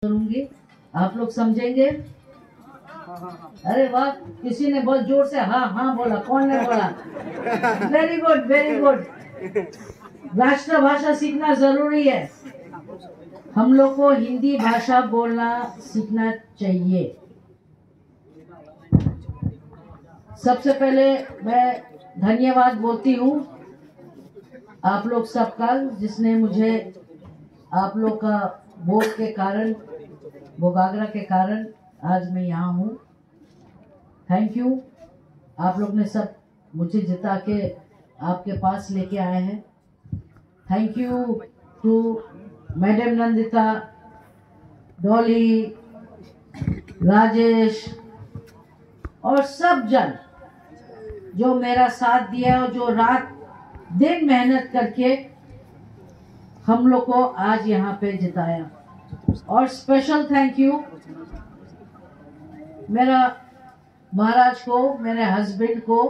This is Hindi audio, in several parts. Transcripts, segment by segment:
करूंगी, आप लोग समझेंगे। अरे वाह, किसी ने बहुत जोर से हाँ हाँ बोला, कौन ने बोला? Very good very good. राष्ट्रभाषा सीखना जरूरी है, हम लोग को हिंदी भाषा बोलना सीखना चाहिए। सबसे पहले मैं धन्यवाद बोलती हूँ आप लोग सबका, जिसने मुझे आप लोग का वोट के कारण, बोगागरा के कारण आज मैं यहाँ हूँ। थैंक यू, आप लोग ने सब मुझे जिता के आपके पास लेके आए हैं। Thank you to madam Nandita, Dolly, Rajesh और सब जन जो मेरा साथ दिया और जो रात दिन मेहनत करके हम लोग को आज यहाँ पे जिताया। और स्पेशल थैंक यू मेरा महाराज को, मेरे हस्बैंड को,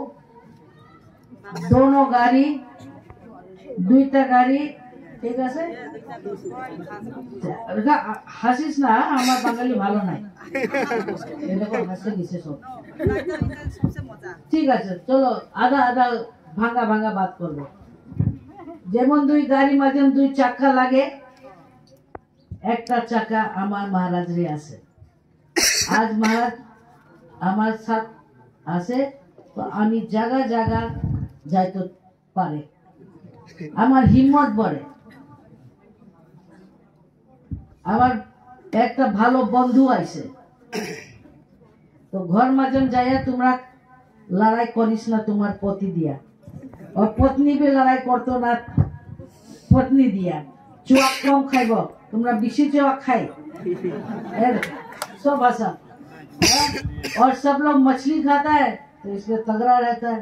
दोनों गाड़ी दुईटा गाड़ी ঠিক আছে হাসিস না, আমার বাঙালি ভালো নাই, এরকম হাসতে দিছে সব। ঠিক আছে চলো আধা আধা ভাঙা ভাঙা বাদ করবো। যেমন দুই গাড়ি মাধ্যম দুই চাকা লাগে, একটা চাকা আমার মহারাজরে আছে। আজ মহারাজ আমার সাথ আছে তো আমি জায়গা জায়গা যাইতে পারে, আমার হিম্মত বাড়ে। আমার একটা ভালো বন্ধু আছে, তো ঘর মাঝন যাইয়া তোমরা লড়াই করিস না তোমার পতি দিয়া, और पत्नी भी लड़ाई करतो ना पत्नी दिया। चुआ कम खाइब, तुमरा बेसी चुआ खाई सब भाषा। और सब लोग मछली खाता है तो इसलिए तगड़ा रहता है।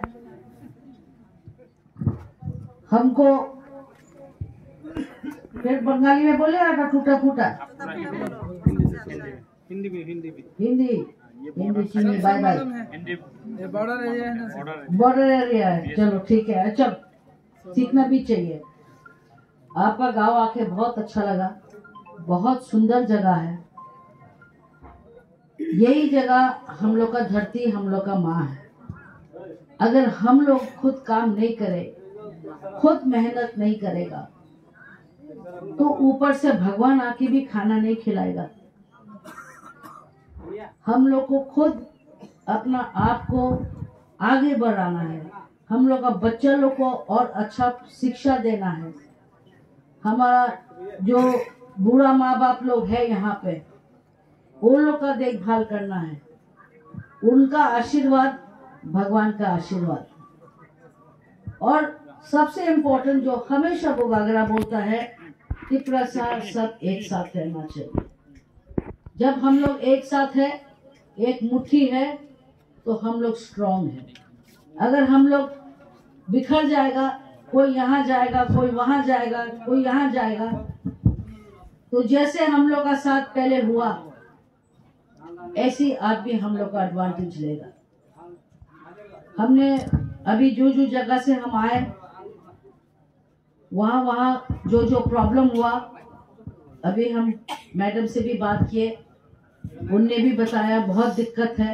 हमको फिर बंगाली में बोले ना टूटा फूटा, Hindi Hindi bye bye. Border area है ना, बॉर्डर एरिया है, चलो ठीक है। अच्छा सीखना भी चाहिए। आपका गांव आके बहुत अच्छा लगा, बहुत सुंदर जगह है। यही जगह हम लोग का धरती, हम लोग का माँ है। अगर हम लोग खुद काम नहीं करें, खुद मेहनत नहीं करेगा तो ऊपर से भगवान आके भी खाना नहीं खिलाएगा। हम लोग को खुद अपना आप को आगे बढ़ाना है, हम लोग का बच्चा लोग को और अच्छा शिक्षा देना है। हमारा जो बूढ़ा माँ बाप लोग है यहाँ पे, वो लोग का देखभाल करना है। उनका आशीर्वाद भगवान का आशीर्वाद। और सबसे इम्पोर्टेंट जो हमेशा बोगागरा बोलता है कि प्रसाद सब एक साथ रहना चाहिए। जब हम लोग एक साथ है, एक मुट्ठी है, तो हम लोग स्ट्रांग हैं। अगर हम लोग बिखर जाएगा, कोई यहाँ जाएगा, कोई वहां जाएगा, कोई यहाँ जाएगा, तो जैसे हम लोग का साथ पहले हुआ ऐसी आज भी हम लोग का एडवांटेज लेगा। हमने अभी जो जो जगह से हम आए, वहाँ जो जो प्रॉब्लम हुआ, अभी हम मैडम से भी बात किए, उनने भी बताया बहुत दिक्कत है।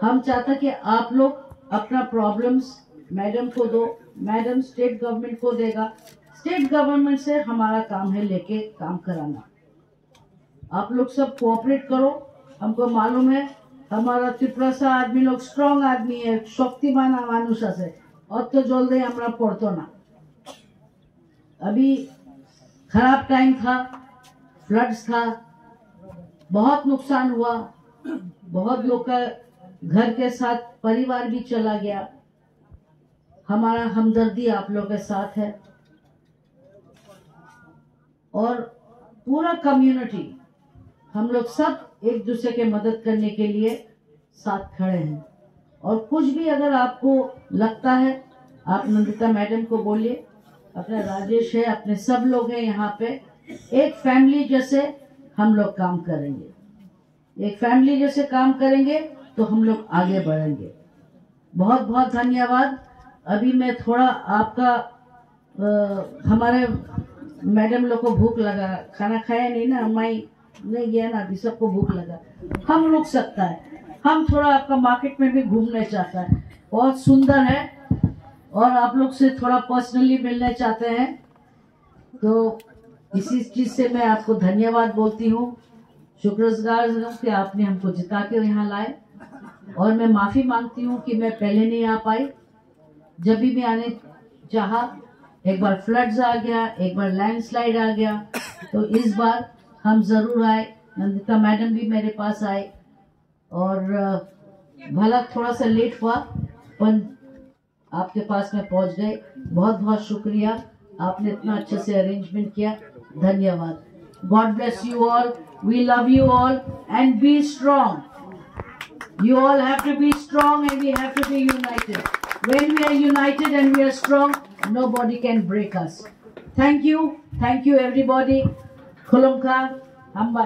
हम चाहते कि आप लोग अपना प्रॉब्लम्स मैडम को दो, मैडम स्टेट गवर्नमेंट को देगा, स्टेट गवर्नमेंट से हमारा काम है लेके काम कराना। आप लोग सब कोऑपरेट करो। हमको मालूम है हमारा त्रिपुरा सा आदमी लोग स्ट्रॉन्ग आदमी है, शक्तिमान मानुष है, और तो जल्दी हमरा पड़तो ना। अभी खराब टाइम था, फ्लड्स था, बहुत नुकसान हुआ, बहुत लोग का घर के साथ परिवार भी चला गया। हमारा हमदर्दी आप लोग के साथ है और पूरा कम्युनिटी हम लोग सब एक दूसरे के मदद करने के लिए साथ खड़े हैं। और कुछ भी अगर आपको लगता है, आप नंदिता मैडम को बोलिए, अपने राजेश है, अपने सब लोग हैं यहाँ पे, एक फैमिली जैसे हम लोग काम करेंगे। एक फैमिली जैसे काम करेंगे तो हम लोग आगे बढ़ेंगे। बहुत बहुत धन्यवाद। अभी मैं थोड़ा आपका हमारे मैडम लोग को भूख लगा, खाना खाया नहीं ना, मैं नहीं गया ना, अभी सबको भूख लगा, हम रुक सकता है। हम थोड़ा आपका मार्केट में भी घूमने चाहता है, बहुत सुंदर है, और आप लोग से थोड़ा पर्सनली मिलने चाहते हैं। तो इसी चीज से मैं आपको धन्यवाद बोलती हूँ, शुक्रगुजार हूँ कि आपने हमको जिता के यहाँ लाए। और मैं माफी मांगती हूँ कि मैं पहले नहीं आ पाई। जब भी मैं आने चाहा, एक बार फ्लड्स आ गया, एक बार लैंडस्लाइड आ गया, तो इस बार हम जरूर आए। नंदिता मैडम भी मेरे पास आए, और भला थोड़ा सा लेट हुआ पर आपके पास में पहुंच गए। बहुत बहुत शुक्रिया, आपने इतना अच्छे से अरेंजमेंट किया, धन्यवाद। God bless you all, we love you all and be strong. You all have to be strong and we have to be united. When we are united and we are strong, nobody can break us. Thank you everybody. Khulum Khan, Hambai.